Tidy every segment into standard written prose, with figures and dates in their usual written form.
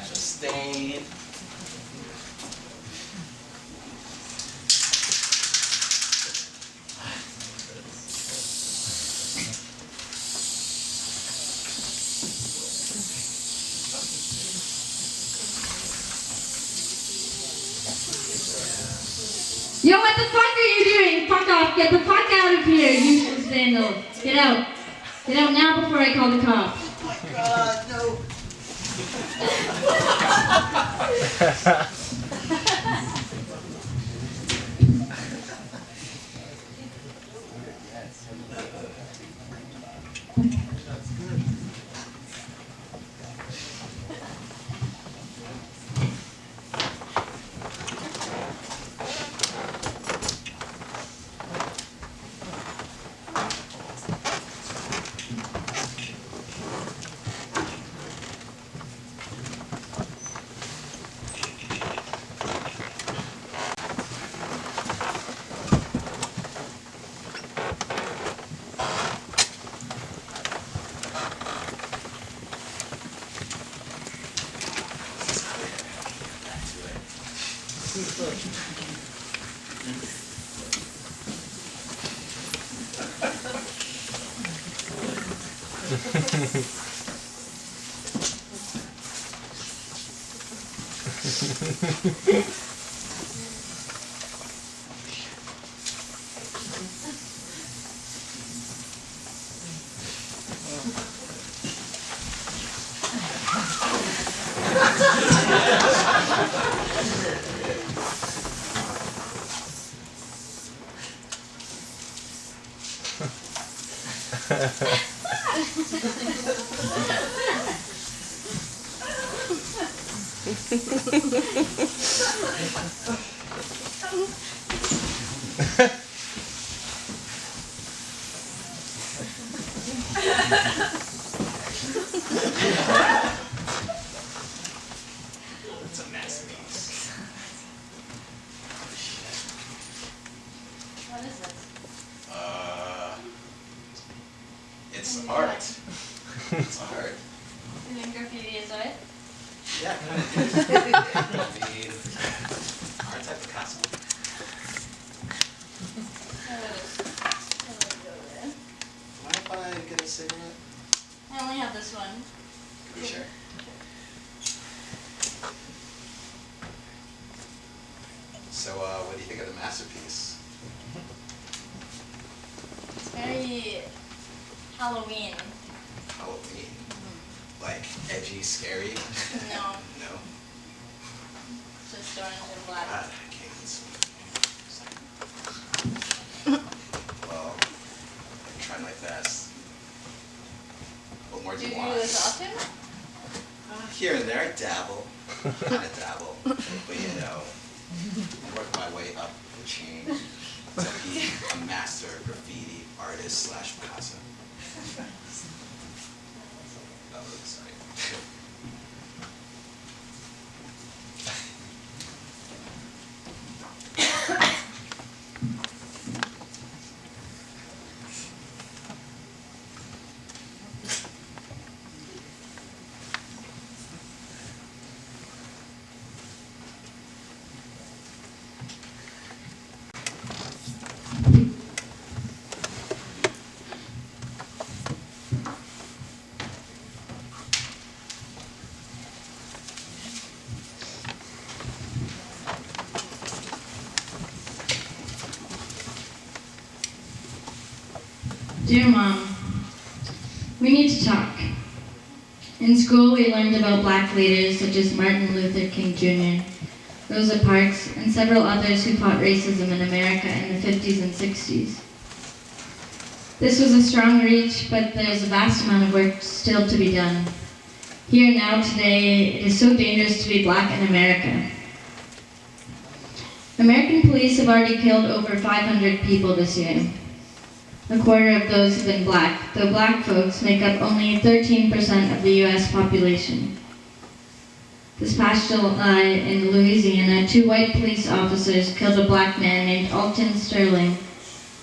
Catch a stain. Yo, what the fuck are you doing? Fuck off. Get the fuck out of here, useless vandal. Get out. Get out now before I call the cops. Oh my god, no. That's a masterpiece. What is this? It's art. It's art. You think graffiti is art? Yeah, kind of. I mean, art type Picasso. Mind if I get a cigarette? I only have this one. Are you sure? So, what do you think of the masterpiece? It's very Halloween. Halloween? Like, edgy, scary? No, No? just orange and black. God, I can't even smoke. Well, I'm trying my best. What more do Do you you want? do this often? Here and there, I dabble. Kind of dabble. But you know, work my way up the chain to be a master graffiti artist slash Picasso. Oh, sorry. Dear Mom, we need to talk. In school, we learned about black leaders such as Martin Luther King Jr., Rosa Parks, and several others who fought racism in America in the 50s and 60s. This was a strong reach, but there's a vast amount of work still to be done. Here now today, it is so dangerous to be black in America. American police have already killed over 500 people this year. A quarter of those have been black, though black folks make up only 13% of the U.S. population. This past July in Louisiana, 2 white police officers killed a black man named Alton Sterling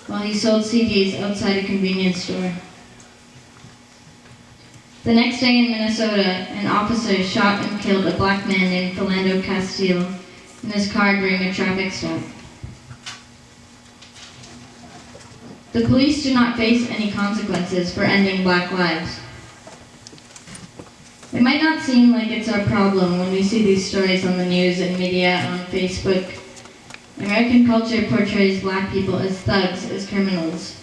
while he sold CDs outside a convenience store. The next day in Minnesota, an officer shot and killed a black man named Philando Castile in his car during a traffic stop. The police do not face any consequences for ending black lives. It might not seem like it's our problem when we see these stories on the news and media on Facebook. American culture portrays black people as thugs, as criminals.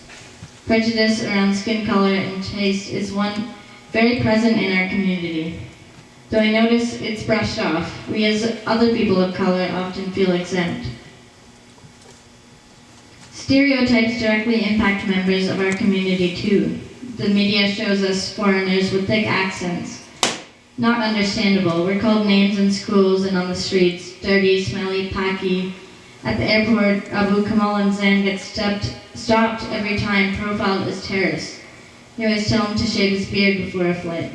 Prejudice around skin color and taste is one very present in our community. Though I notice it's brushed off, we as other people of color often feel exempt. Stereotypes directly impact members of our community too. The media shows us foreigners with thick accents. Not understandable. We're called names in schools and on the streets. Dirty, smelly, packy. At the airport, Abu Kamal and Zan get stopped every time profiled as terrorists. You always tell him to shave his beard before a flight.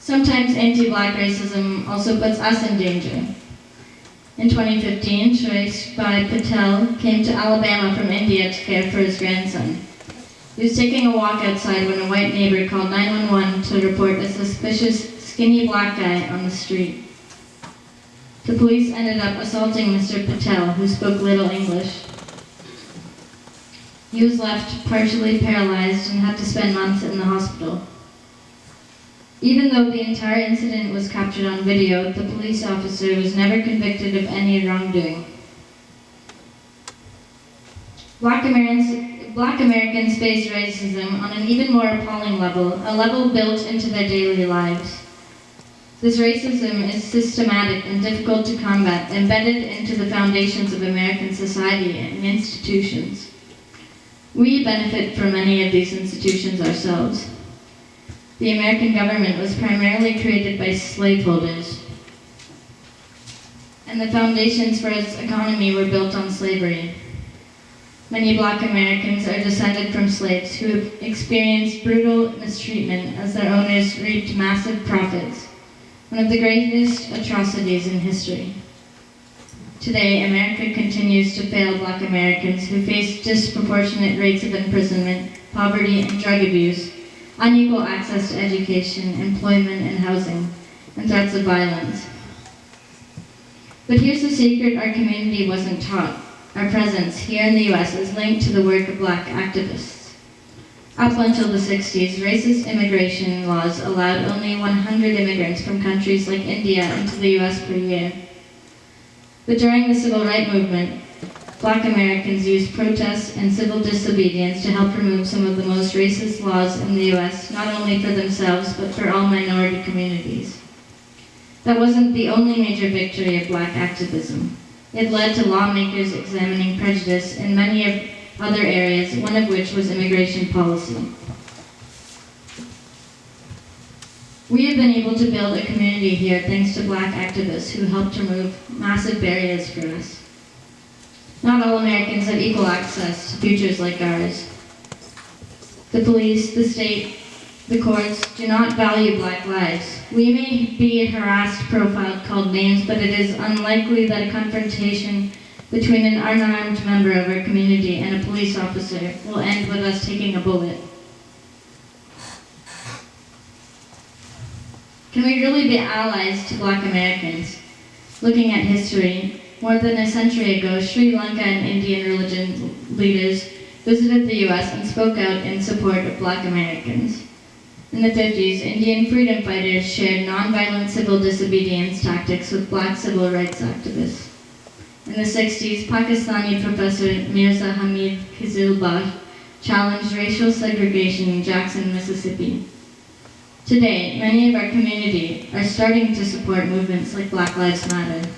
Sometimes anti-black racism also puts us in danger. In 2015, Shoaib Patel came to Alabama from India to care for his grandson. He was taking a walk outside when a white neighbor called 911 to report a suspicious, skinny black guy on the street. The police ended up assaulting Mr. Patel, who spoke little English. He was left partially paralyzed and had to spend months in the hospital. Even though the entire incident was captured on video, the police officer was never convicted of any wrongdoing. Black Americans face racism on an even more appalling level, a level built into their daily lives. This racism is systematic and difficult to combat, embedded into the foundations of American society and institutions. We benefit from many of these institutions ourselves. The American government was primarily created by slaveholders, and the foundations for its economy were built on slavery. Many black Americans are descended from slaves who have experienced brutal mistreatment as their owners reaped massive profits, one of the greatest atrocities in history. Today, America continues to fail black Americans who face disproportionate rates of imprisonment, poverty and drug abuse, unequal access to education, employment and housing, and threats of violence. But here's the secret our community wasn't taught. Our presence here in the U.S. is linked to the work of black activists. Up until the 60s, racist immigration laws allowed only 100 immigrants from countries like India into the U.S. per year. But during the civil rights movement, black Americans used protests and civil disobedience to help remove some of the most racist laws in the U.S., not only for themselves, but for all minority communities. That wasn't the only major victory of black activism. It led to lawmakers examining prejudice in many other areas, one of which was immigration policy. We have been able to build a community here thanks to black activists who helped remove massive barriers for us. Not all Americans have equal access to futures like ours. The police, the state, the courts do not value black lives. We may be harassed, profiled, called names, but it is unlikely that a confrontation between an unarmed member of our community and a police officer will end with us taking a bullet. Can we really be allies to black Americans? Looking at history, more than a century ago, Sri Lanka and Indian religion leaders visited the U.S. and spoke out in support of black Americans. In the 50s, Indian freedom fighters shared nonviolent civil disobedience tactics with black civil rights activists. In the 60s, Pakistani professor Mirza Hamid Kizilbash challenged racial segregation in Jackson, Mississippi. Today, many of our community are starting to support movements like Black Lives Matter.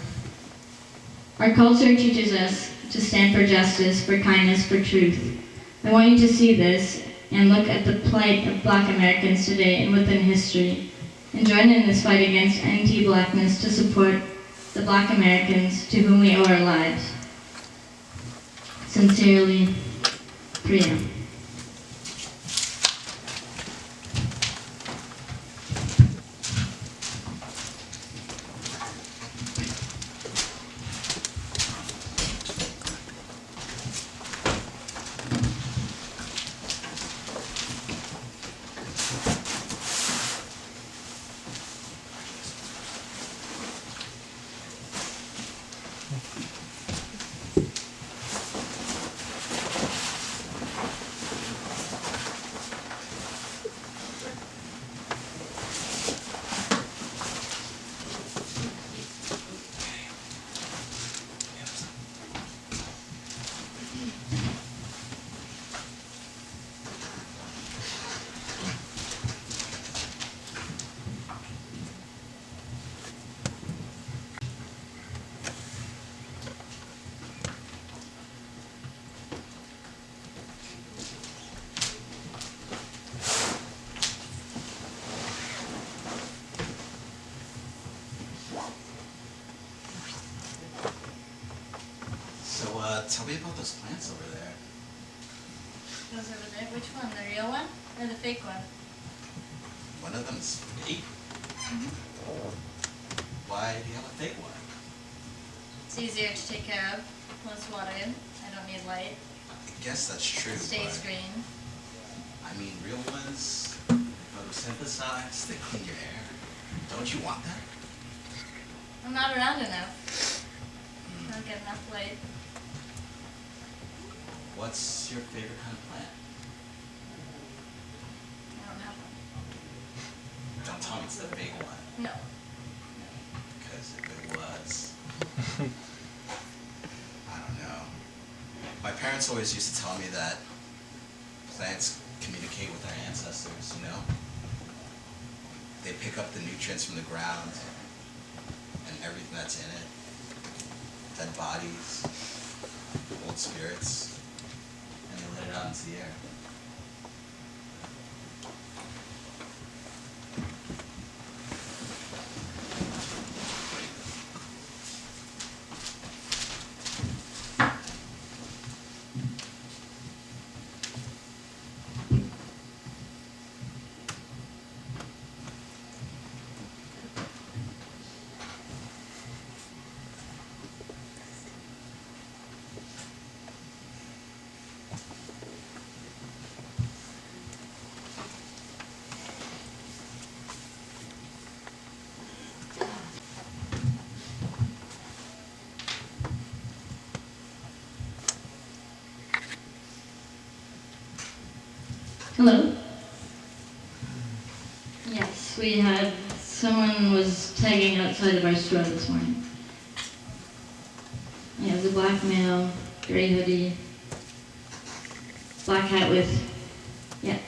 Our culture teaches us to stand for justice, for kindness, for truth. I want you to see this and look at the plight of black Americans today and within history, and join in this fight against anti-blackness to support the black Americans to whom we owe our lives. Sincerely, Priya. tell me about those plants over there. Those over there? Which one? The real one or the fake one? One of them's fake. Why do you have a fake one? It's easier to take care of. Less water in. I don't need light. I guess that's true. It stays but, green. I mean, real ones, they photosynthesize, they clean your hair. Don't you want that? I'm not around enough. I don't get enough light. What's your favorite kind of plant? I don't have one. Don't tell me it's the big one, No. because if it was, I don't know. My parents always used to tell me that plants communicate with our ancestors, you know? They pick up the nutrients from the ground and everything that's in it. Dead bodies, old spirits, and they let it out into the air. Hello? Yes, we had someone was tagging outside of our store this morning. Yeah, it was a black male, gray hoodie, black hat with, yeah,